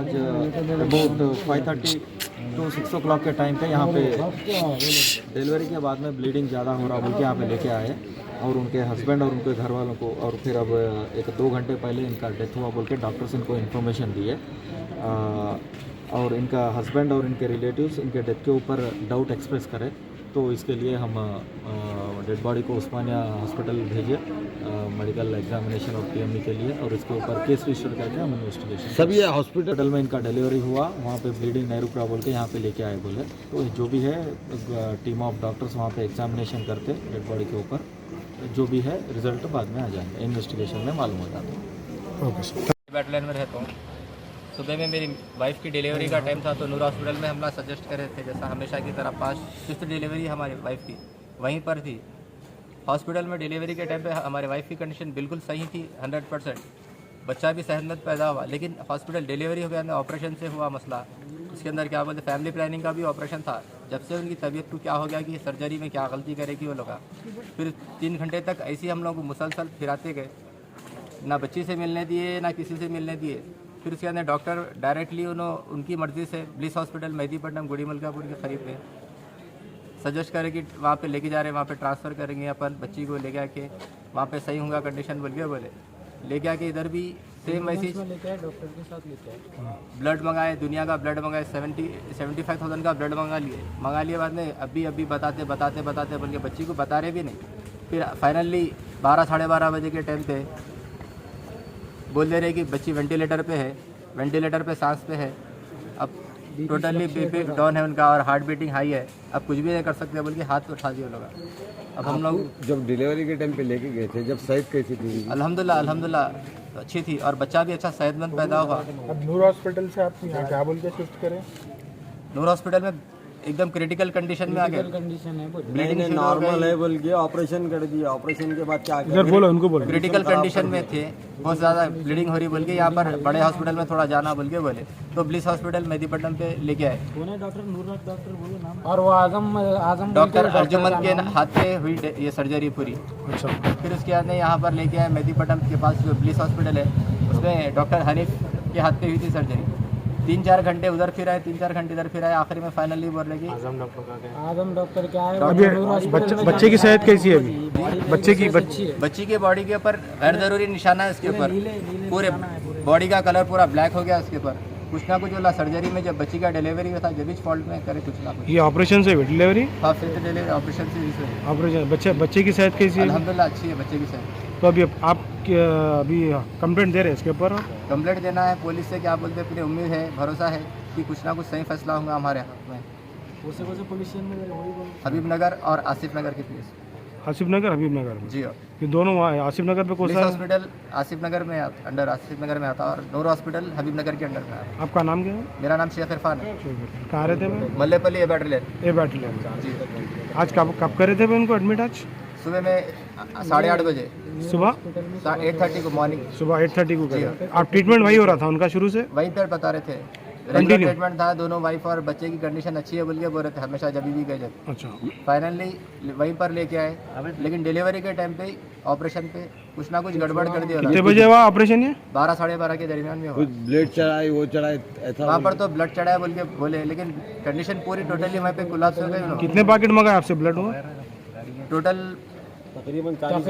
आज about 5:30 to 6 o'clock के time पे यहाँ पे डिलीवरी के बाद में ब्लीडिंग ज़्यादा हो रहा बोल के यहाँ पे लेके आए और उनके हस्बैंड और उनके घर वालों को, और फिर अब 1-2 घंटे पहले इनका डेथ हुआ बोल के डॉक्टर्स इनको इन्फॉर्मेशन दी है। और इनका हस्बैंड और इनके रिलेटिव्स इनके डेथ के ऊपर डाउट एक्सप्रेस करें, तो इसके लिए हम डेड बॉडी को उस्मानिया हॉस्पिटल भेजे मेडिकल एग्जामिनेशन और पीएमई के लिए, और इसके ऊपर केस रजिस्टर करके हम इन्वेस्टिगेशन। सभी हॉस्पिटल में इनका डिलीवरी हुआ, वहाँ पे ब्लीडिंग नहीं रुक रहा बोल के यहाँ पे लेके आए बोले, तो जो भी है टीम ऑफ डॉक्टर्स वहाँ पे एग्जामिनेशन करते डेड बॉडी के ऊपर, जो भी है रिजल्ट बाद में आ जाएंगे, इन्वेस्टिगेशन में मालूम हो जाता है। Okay sir. बैटलैंड में रहता हूँ। सुबह में मेरी वाइफ की डिलीवरी का टाइम था, तो नूर हॉस्पिटल में हम लोग सजेस्ट कर रहे थे, जैसा हमेशा की तरह 5th डिलीवरी हमारी वाइफ की वहीं पर थी। हॉस्पिटल में डिलीवरी के टाइम पे हमारे वाइफ की कंडीशन बिल्कुल सही थी 100%, बच्चा भी सेहतमंद पैदा हुआ, लेकिन हॉस्पिटल डिलीवरी हो गया ना, ऑपरेशन से हुआ मसला। उसके अंदर क्या बोलते फैमिली प्लानिंग का भी ऑपरेशन था। जब से उनकी तबीयत को क्या हो गया कि सर्जरी में क्या गलती करेगी वो लोग, फिर 3 घंटे तक ऐसे ही हम लोग को मुसलसल फिराते गए, ना बच्ची से मिलने दिए ना किसी से मिलने दिए। फिर उसके अंदर डॉक्टर डायरेक्टली उनकी मर्ज़ी से ब्लिस हॉस्पिटल मेहदीपट्टनम गुड़ी मलकापुर के करीब पे सजेस्ट करें कि वहाँ पे लेके जा रहे हैं, वहाँ पे ट्रांसफ़र करेंगे अपन बच्ची को लेके आके, वहाँ पे सही होगा कंडीशन बोल के बोले। लेके आके इधर भी सेम वैसी डॉक्टर के साथ लेके आए, ब्लड मंगाए, दुनिया का ब्लड मंगाए, 75,000 का ब्लड मंगा लिए बाद में अभी बताते बोल के बच्ची को बता रहे भी नहीं। फिर फाइनली 12-12:30 बजे के टाइम पे बोल दे रहे कि बच्ची वेंटिलेटर पे सांस पे है, अब टोटली बीपी डाउन है उनका और हार्ट बीटिंग हाई है, अब कुछ भी नहीं कर सकते बोल के हाथ उठा दिए लोग। अब हम लोग जब डिलीवरी के टाइम पे लेके गए थे, जब सेहत कैसी थी? अल्हम्दुलिल्लाह अच्छी थी और बच्चा भी अच्छा सेहतमंद पैदा हुआ। अब नूर हॉस्पिटल से आप यहाँ क्या बोल के शिफ्ट करें? नूर हॉस्पिटल में एकदम क्रिटिकल कंडीशन में आ गए, ब्लीडिंग नॉर्मल है बोल के ऑपरेशन कर दिया। ऑपरेशन के बाद क्या इधर बोलो, उनको बोलो। क्रिटिकल कंडीशन में थे, बहुत ज़्यादा ब्लीडिंग हो रही बोल के यहाँ पर बड़े हॉस्पिटल में थोड़ा जाना बोल के बोले, तो ब्लिस हॉस्पिटल मेहदीपट्टनम पे लेके आए। और वो आजम डॉक्टर अर्जुमंद के हाथ पे हुई ये सर्जरी पूरी। अच्छा। फिर उसके बाद में यहाँ पर लेके आए मेहदीपट्टनम के पास जो ब्लिस हॉस्पिटल है, उसमें डॉक्टर हनीफ के हाथ पे हुई थी सर्जरी। 3-4 घंटे उधर फिर आए, 3-4 घंटे इधर फिर आए, आखिरी में फाइनली बोल रहे कि आजम डॉक्टर क्या है? अभी बच्चे की सेहत कैसी है अभी? बच्ची के बॉडी के ऊपर गैर जरूरी निशाना है, इसके ऊपर पूरे बॉडी का कलर पूरा ब्लैक हो गया। इसके ऊपर कुछ ना कुछ बोला सर्जरी में, जब बच्ची का डिलीवरी था जब भी फॉल्ट में करे कुछ ना कुछ। ये ऑपरेशन से डिलीवरी? हाँ, फिर तो डिलीवरी ऑपरेशन से ऑपरेशन। बच्चे की सेहत कैसी है? अल्हम्दुलिल्लाह अच्छी है बच्चे की सेहत। तो अभी आप अभी कंप्लेंट दे रहे हैं इसके ऊपर? कंप्लेंट देना है पुलिस से, क्या बोलते हैं, पूरी उम्मीद है, भरोसा है कि कुछ ना कुछ सही फैसला होगा हमारे हाथ में। पुलिस हबीबनगर और आसिफ नगर की पुलिस। आसिफ नगर हबीबनगर में? जी हाँ, ये दोनों वहाँ है। आसिफ नगर पे कौन सा हॉस्पिटल? आसिफ नगर में अंडर आसिफ नगर में आता है और नूर हॉस्पिटल हबीबनगर के अंडर में आता है। आपका नाम क्या है? मेरा नाम शेख इरफान है। कहाँ रहते हैं? मल्लेपल्ली ए बैटलियन। जी। जी। आज कब करे थे उनको एडमिट? आज सुबह में 8:30 बजे, सुबह 8:30 को मॉर्निंग, सुबह 8:30 को करे। आप ट्रीटमेंट वही हो रहा था उनका शुरू से? वहीं पर बता रहे थे, रेगुलर ट्रीटमेंट था। दोनों वाइफ और बच्चे की कंडीशन अच्छी है बोल के बोल रहे थे हमेशा जब भी गए जब। अच्छा। फाइनली वहीं पर लेके आए, लेकिन डिलीवरी के टाइम पे ऑपरेशन पे कुछ ना कुछ गड़बड़ कर दिया। कितने बजे हुआ ऑपरेशन? ये 12-12:30 के दरमियान में हुआ। ब्लड चढ़ाई वो चढ़ाई ऐसा वहाँ पर तो ब्लड चढ़ाया बोल के बोले, लेकिन कंडीशन पूरी टोटली वहाँ पे कोलैप्स हो गई। कितने पैकेट मंगाए आपसे ब्लड? हुआ टोटल तकरीबन 40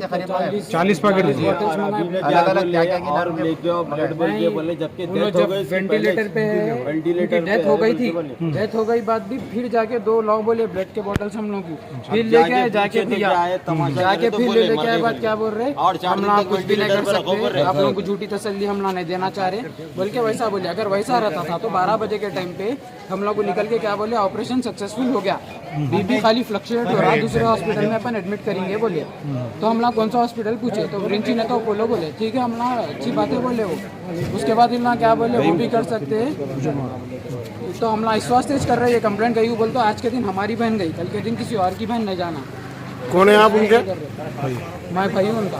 के करीब है। 40 पैकेट अलग अलग क्या क्या और लेके आओ ब्लड बोल के बोले, जबकि डेथ हो गई वेंटिलेटर पे डेथ हो गई थी। डेथ हो गई बाद भी फिर जाके 2 लोग बोले ब्लड के बॉटल्स हम लोग की फिर लेके आए, जाके दिया, जाके फिर लेके आए। बाद क्या बोल रहे, हम लोग कुछ भी नहीं कर सकते, आप लोगों को झूठी तसल्ली हम लोग नहीं देना चाह रहे बोल के वैसा बोले। अगर वैसा रहता था तो 12 बजे के टाइम पे हम लोग को निकल के क्या बोले, ऑपरेशन सक्सेसफुल हो गया, बीपी खाली फ्लक्चुएट हो रहा, दूसरे हॉस्पिटल में अपन एडमिट करेंगे बोले। तो हम लोग कौन सा हॉस्पिटल पूछे तो रिंची ने तो अपोलो बोले। ठीक है, हम लोग अच्छी बातें बोले वो। उसके बाद इन लोग क्या बोले, वो भी कर सकते हैं। तो हम लोग विश्वास तेज कर रहे हैं, ये कंप्लेंट गई बोल तो आज के दिन हमारी बहन गई, कल के दिन किसी और की बहन नहीं जाना। कौन है आप उनके? मैं भाई हूँ उनका।